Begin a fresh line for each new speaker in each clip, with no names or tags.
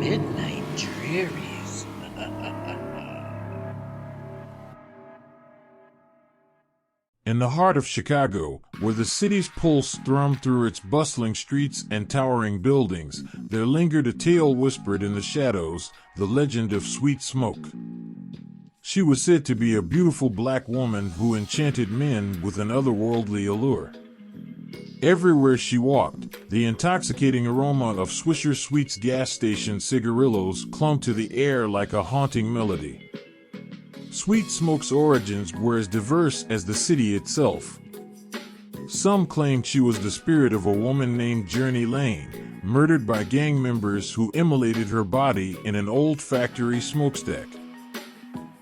Midnight Drearies.
In the heart of Chicago, where the city's pulse thrummed through its bustling streets and towering buildings, there lingered a tale whispered in the shadows, the legend of Sweet Smoke. She was said to be a beautiful black woman who enchanted men with an otherworldly allure. Everywhere she walked, the intoxicating aroma of Swisher Sweet's gas station cigarillos clung to the air like a haunting melody. Sweet Smoke's origins were as diverse as the city itself. Some claimed she was the spirit of a woman named Journey Lane, murdered by gang members who immolated her body in an old factory smokestack.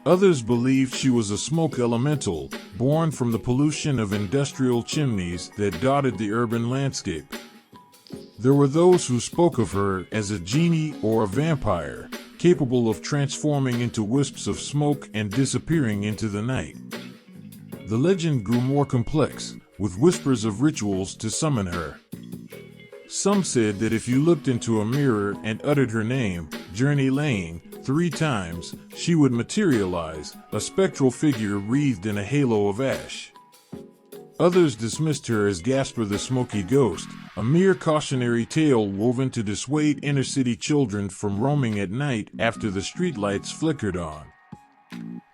Others believed she was a smoke elemental, born from the pollution of industrial chimneys that dotted the urban landscape. There were those who spoke of her as a genie or a vampire, capable of transforming into wisps of smoke and disappearing into the night. The legend grew more complex, with whispers of rituals to summon her. Some said that if you looked into a mirror and uttered her name, Journey Lane, 3 times, she would materialize, a spectral figure wreathed in a halo of ash. Others dismissed her as Gasper the Smoky Ghost, a mere cautionary tale woven to dissuade inner-city children from roaming at night after the streetlights flickered on.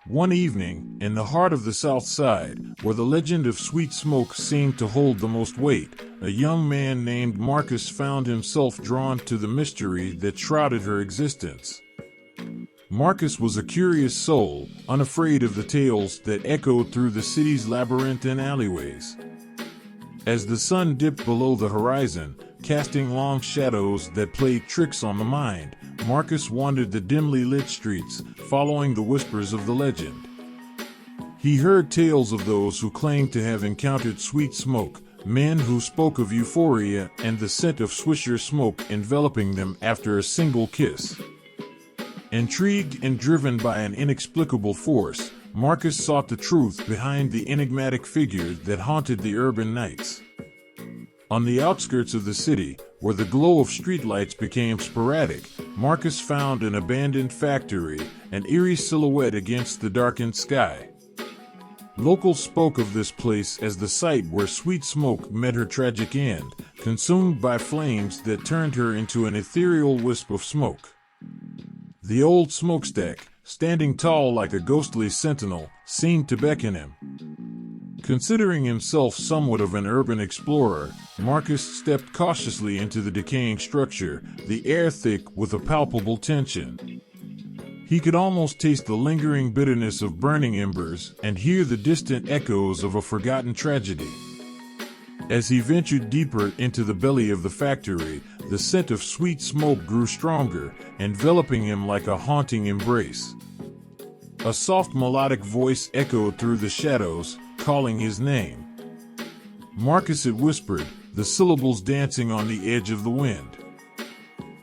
One evening, in the heart of the South Side, where the legend of Sweet Smoke seemed to hold the most weight, a young man named Marcus found himself drawn to the mystery that shrouded her existence. Marcus was a curious soul, unafraid of the tales that echoed through the city's labyrinthine alleyways. As the sun dipped below the horizon, casting long shadows that played tricks on the mind, Marcus wandered the dimly lit streets, following the whispers of the legend. He heard tales of those who claimed to have encountered Sweet Smoke, men who spoke of euphoria and the scent of Swisher smoke enveloping them after a single kiss. Intrigued and driven by an inexplicable force, Marcus sought the truth behind the enigmatic figure that haunted the urban nights. On the outskirts of the city, where the glow of streetlights became sporadic, Marcus found an abandoned factory, an eerie silhouette against the darkened sky. Locals spoke of this place as the site where Sweet Smoke met her tragic end, consumed by flames that turned her into an ethereal wisp of smoke. The old smokestack, standing tall like a ghostly sentinel, seemed to beckon him. Considering himself somewhat of an urban explorer, Marcus stepped cautiously into the decaying structure, the air thick with a palpable tension. He could almost taste the lingering bitterness of burning embers and hear the distant echoes of a forgotten tragedy. As he ventured deeper into the belly of the factory, the scent of Sweet Smoke grew stronger, enveloping him like a haunting embrace. A soft melodic voice echoed through the shadows, calling his name. Marcus had whispered, the syllables dancing on the edge of the wind.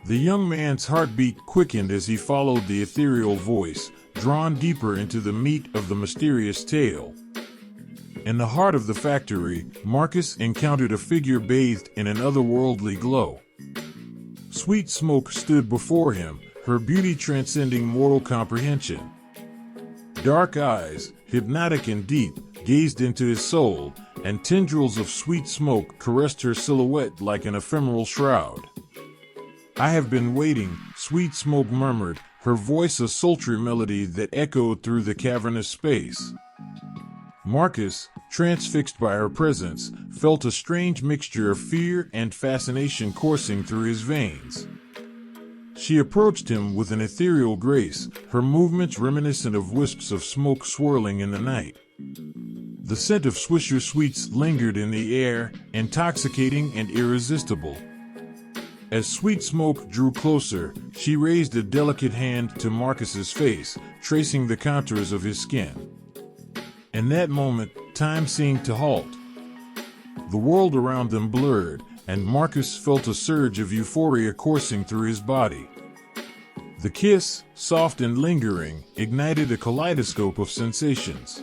The young man's heartbeat quickened as he followed the ethereal voice, drawn deeper into the meat of the mysterious tale. In the heart of the factory, Marcus encountered a figure bathed in an otherworldly glow. Sweet Smoke stood before him, her beauty transcending mortal comprehension. Dark eyes, hypnotic and deep, gazed into his soul, and tendrils of Sweet Smoke caressed her silhouette like an ephemeral shroud. "I have been waiting," Sweet Smoke murmured, her voice a sultry melody that echoed through the cavernous space. Marcus, transfixed by her presence, felt a strange mixture of fear and fascination coursing through his veins. She approached him with an ethereal grace, her movements reminiscent of wisps of smoke swirling in the night. The scent of Swisher Sweets lingered in the air, intoxicating and irresistible. As Sweet Smoke drew closer, she raised a delicate hand to Marcus's face, tracing the contours of his skin. In that moment, time seemed to halt. The world around them blurred, and Marcus felt a surge of euphoria coursing through his body. The kiss, soft and lingering, ignited a kaleidoscope of sensations.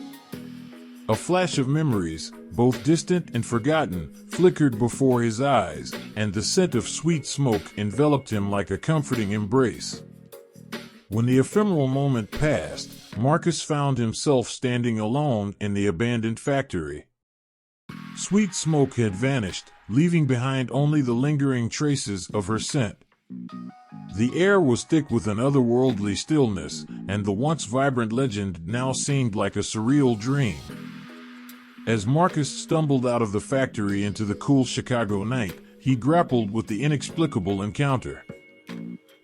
A flash of memories, both distant and forgotten, flickered before his eyes, and the scent of sweet smoke enveloped him like a comforting embrace. When the ephemeral moment passed, Marcus found himself standing alone in the abandoned factory. Sweet smoke had vanished, leaving behind only the lingering traces of her scent. The air was thick with an otherworldly stillness, and the once vibrant legend now seemed like a surreal dream. As Marcus stumbled out of the factory into the cool Chicago night, he grappled with the inexplicable encounter.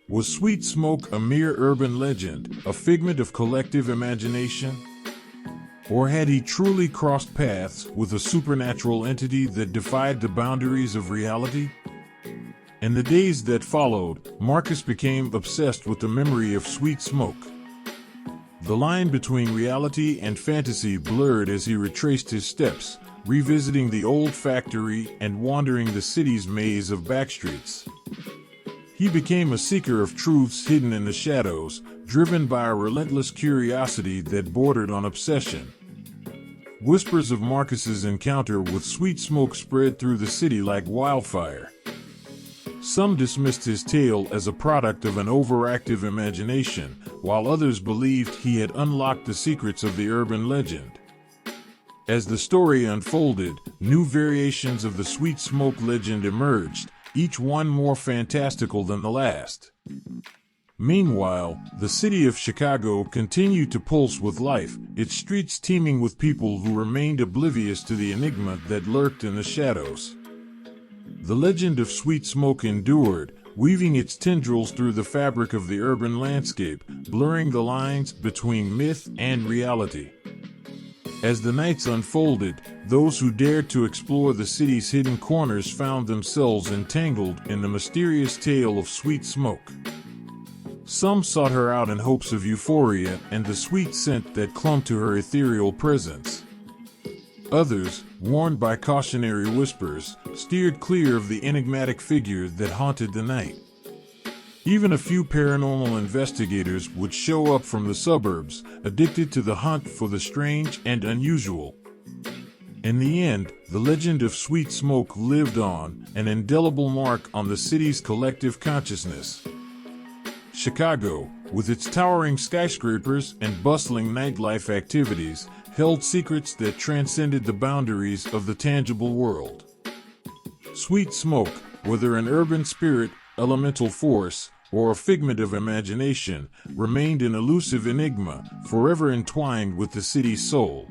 Was sweet smoke a mere urban legend, a figment of collective imagination? Or had he truly crossed paths with a supernatural entity that defied the boundaries of reality? In the days that followed, Marcus became obsessed with the memory of sweet smoke. The line between reality and fantasy blurred as he retraced his steps, revisiting the old factory and wandering the city's maze of backstreets. He became a seeker of truths hidden in the shadows, driven by a relentless curiosity that bordered on obsession. Whispers of Marcus's encounter with sweet smoke spread through the city like wildfire. Some dismissed his tale as a product of an overactive imagination, while others believed he had unlocked the secrets of the urban legend. As the story unfolded, new variations of the sweet smoke legend emerged, each one more fantastical than the last. Meanwhile, the city of Chicago continued to pulse with life, its streets teeming with people who remained oblivious to the enigma that lurked in the shadows. The legend of sweet smoke endured, weaving its tendrils through the fabric of the urban landscape, blurring the lines between myth and reality. As the nights unfolded, those who dared to explore the city's hidden corners found themselves entangled in the mysterious tale of sweet smoke. Some sought her out in hopes of euphoria and the sweet scent that clung to her ethereal presence. Others, warned by cautionary whispers, steered clear of the enigmatic figure that haunted the night. Even a few paranormal investigators would show up from the suburbs, addicted to the hunt for the strange and unusual. In the end, the legend of sweet smoke lived on, an indelible mark on the city's collective consciousness. Chicago, with its towering skyscrapers and bustling nightlife activities, held secrets that transcended the boundaries of the tangible world. Sweet smoke, whether an urban spirit, elemental force, or a figment of imagination, remained an elusive enigma, forever entwined with the city's soul.